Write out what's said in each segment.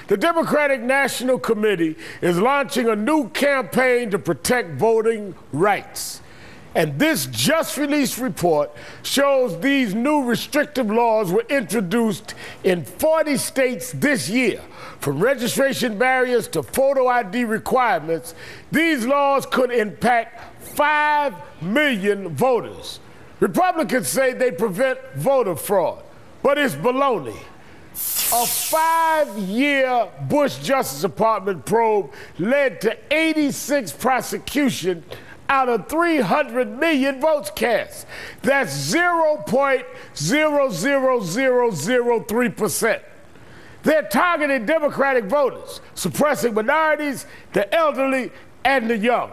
The Democratic National Committee is launching a new campaign to protect voting rights. And this just-released report shows these new restrictive laws were introduced in 40 states this year. From registration barriers to photo ID requirements, these laws could impact 5 million voters. Republicans say they prevent voter fraud, but it's baloney. A 5-year Bush Justice Department probe led to 86 prosecutions out of 300 million votes cast. That's 0.00003%. They're targeting Democratic voters, suppressing minorities, the elderly, and the young.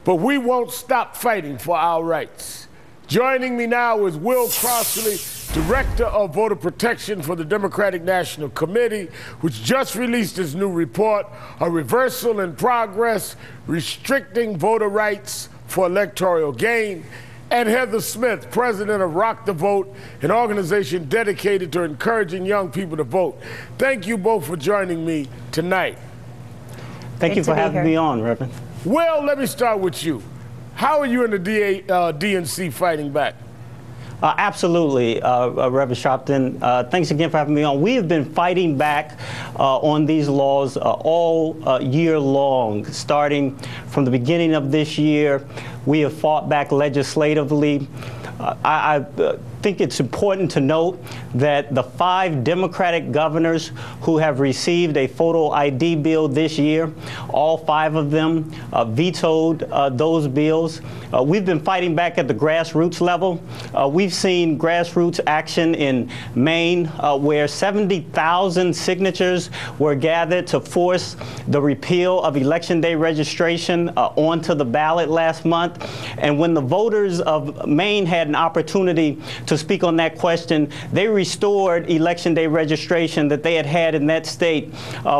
But we won't stop fighting for our rights. Joining me now is Will Crossley, Director of Voter Protection for the Democratic National Committee, which just released its new report, A Reversal in Progress, Restricting Voter Rights for Electoral Gain, and Heather Smith, President of Rock the Vote, an organization dedicated to encouraging young people to vote. Thank you both for joining me tonight. Thank you for having me on, Reverend. Will, let me start with you. How are you and the DNC fighting back? Absolutely, Reverend Sharpton. Thanks again for having me on. We have been fighting back on these laws all year long. Starting from the beginning of this year, we have fought back legislatively. I think it's important to note that the 5 Democratic governors who have received a photo ID bill this year, all 5 of them vetoed those bills. We've been fighting back at the grassroots level. We've seen grassroots action in Maine where 70,000 signatures were gathered to force the repeal of Election Day registration onto the ballot last month. And when the voters of Maine had an opportunity to speak on that question, they restored Election Day registration that they had had in that state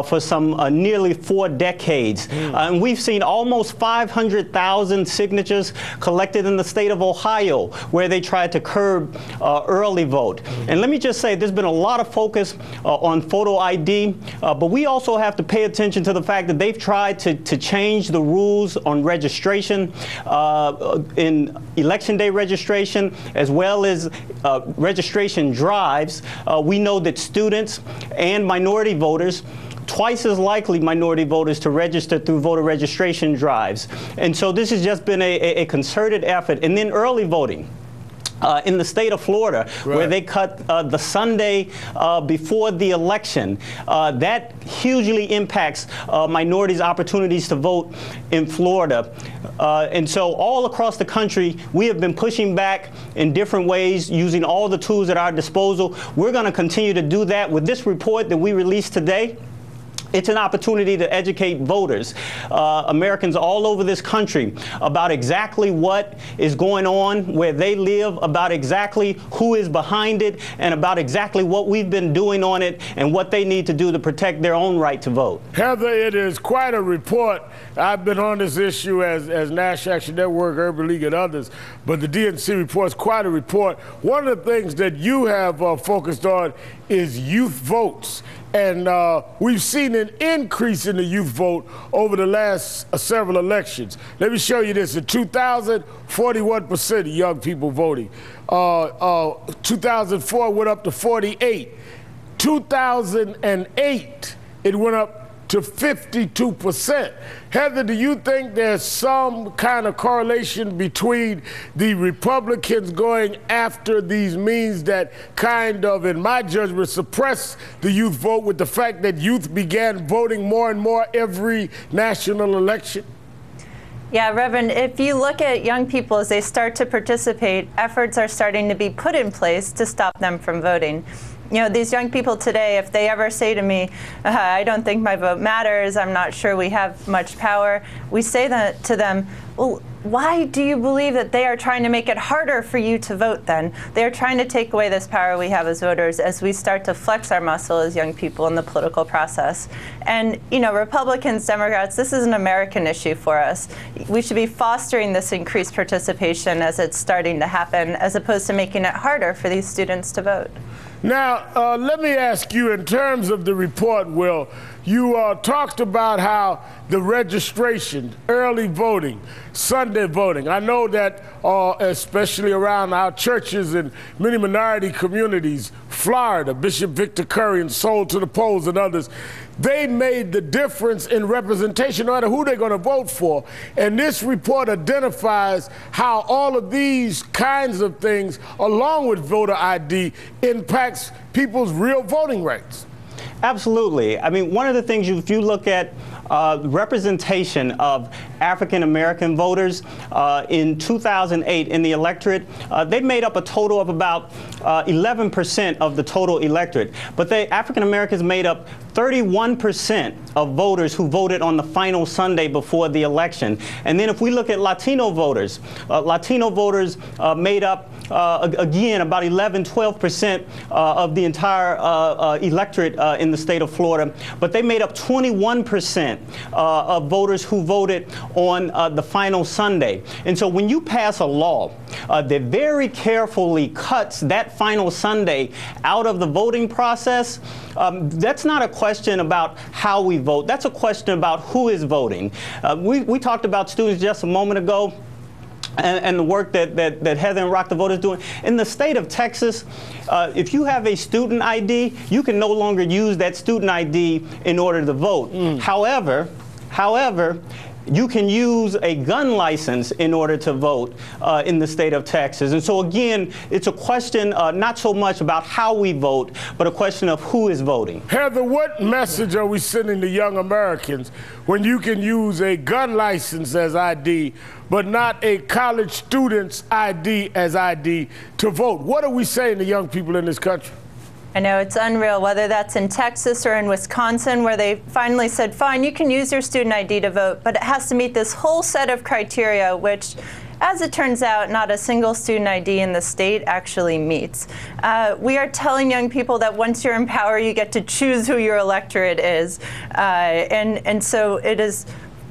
for some nearly 4 decades. And we've seen almost 500,000 signatures collected in the state of Ohio, where they tried to curb early vote. And let me just say, there's been a lot of focus on photo ID, but we also have to pay attention to the fact that they've tried to change the rules on registration in Election Day registration, as well as registration drives. We know that students and minority voters, twice as likely minority voters to register through voter registration drives. And so this has just been a concerted effort. And then early voting. In the state of Florida, right, where they cut the Sunday before the election, that hugely impacts minorities' opportunities to vote in Florida. And so all across the country, we have been pushing back in different ways, using all the tools at our disposal. We're going to continue to do that with this report that we released today. It's an opportunity to educate voters, Americans all over this country, about exactly what is going on where they live, about exactly who is behind it, and about exactly what we've been doing on it and what they need to do to protect their own right to vote. Heather, it is quite a report. I've been on this issue as National Action Network, Urban League, and others, but the DNC report is quite a report. One of the things that you have focused on is youth votes. And we've seen an increase in the youth vote over the last several elections. Let me show you this. In 2000, 41% of young people voting. 2004 went up to 48. 2008, it went up to 52%. Heather, do you think there's some kind of correlation between the Republicans going after these means that kind of, in my judgment, suppress the youth vote with the fact that youth began voting more and more every national election? Yeah, Reverend, if you look at young people as they start to participate, efforts are starting to be put in place to stop them from voting. You know, these young people today, if they ever say to me, I don't think my vote matters, I'm not sure we have much power, we say that to them, well, why do you believe that they are trying to make it harder for you to vote then? They're trying to take away this power we have as voters as we start to flex our muscle as young people in the political process. And, you know, Republicans, Democrats, this is an American issue for us. We should be fostering this increased participation as it's starting to happen, as opposed to making it harder for these students to vote. Now, let me ask you, in terms of the report, Will, you talked about how the registration, early voting, Sunday voting. I know that especially around our churches in many minority communities, Florida, Bishop Victor Curry and Soul to the Polls and others, they made the difference in representation, no matter who they're going to vote for. And this report identifies how all of these kinds of things, along with voter ID, impacts people's real voting rights. Absolutely. I mean, one of the things, if you look at representation of African American voters in 2008 in the electorate, they made up a total of about 11% of the total electorate. But African Americans made up 31% of voters who voted on the final Sunday before the election. And then if we look at Latino voters made up, again, about 12% of the entire electorate in the state of Florida. But they made up 21% of voters who voted on the final Sunday. And so when you pass a law that very carefully cuts that final Sunday out of the voting process, that's not a question about how we vote. That's a question about who is voting. We talked about students just a moment ago, and the work that Heather and Rock the Vote is doing. In the state of Texas, if you have a student ID, you can no longer use that student ID in order to vote. However, you can use a gun license in order to vote in the state of Texas. And so again, it's a question not so much about how we vote, but a question of who is voting. Heather, what message are we sending to young Americans when you can use a gun license as ID, but not a college student's ID as ID to vote? What are we saying to young people in this country? I know, it's unreal, whether that's in Texas or in Wisconsin, where they finally said, fine, you can use your student ID to vote, but it has to meet this whole set of criteria, which, as it turns out, not a single student ID in the state actually meets. We are telling young people that once you're in power, you get to choose who your electorate is. And so it is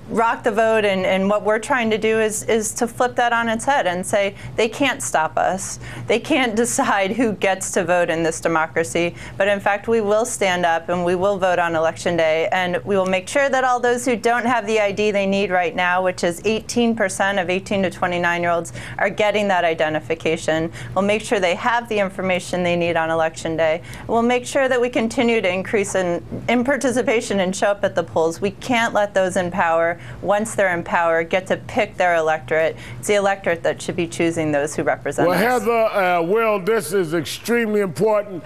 Rock the Vote, and what we're trying to do is to flip that on its head and say they can't stop us. They can't decide who gets to vote in this democracy, but in fact we will stand up and we will vote on Election Day, and we will make sure that all those who don't have the ID they need right now, which is 18% of 18 to 29-year-olds, are getting that identification. We'll make sure they have the information they need on Election Day. We'll make sure that we continue to increase in participation and show up at the polls. We can't let those in power, once they're in power, get to pick their electorate. It's the electorate that should be choosing those who represent us. Heather, Will, this is extremely important.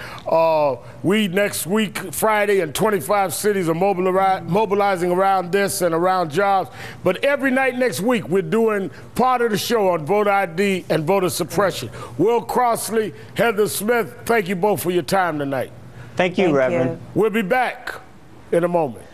We next week, Friday, in 25 cities are mobilizing around this and around jobs. But every night next week, we're doing part of the show on voter ID and voter suppression. Will Crossley, Heather Smith, thank you both for your time tonight. Thank you, Reverend. We'll be back in a moment.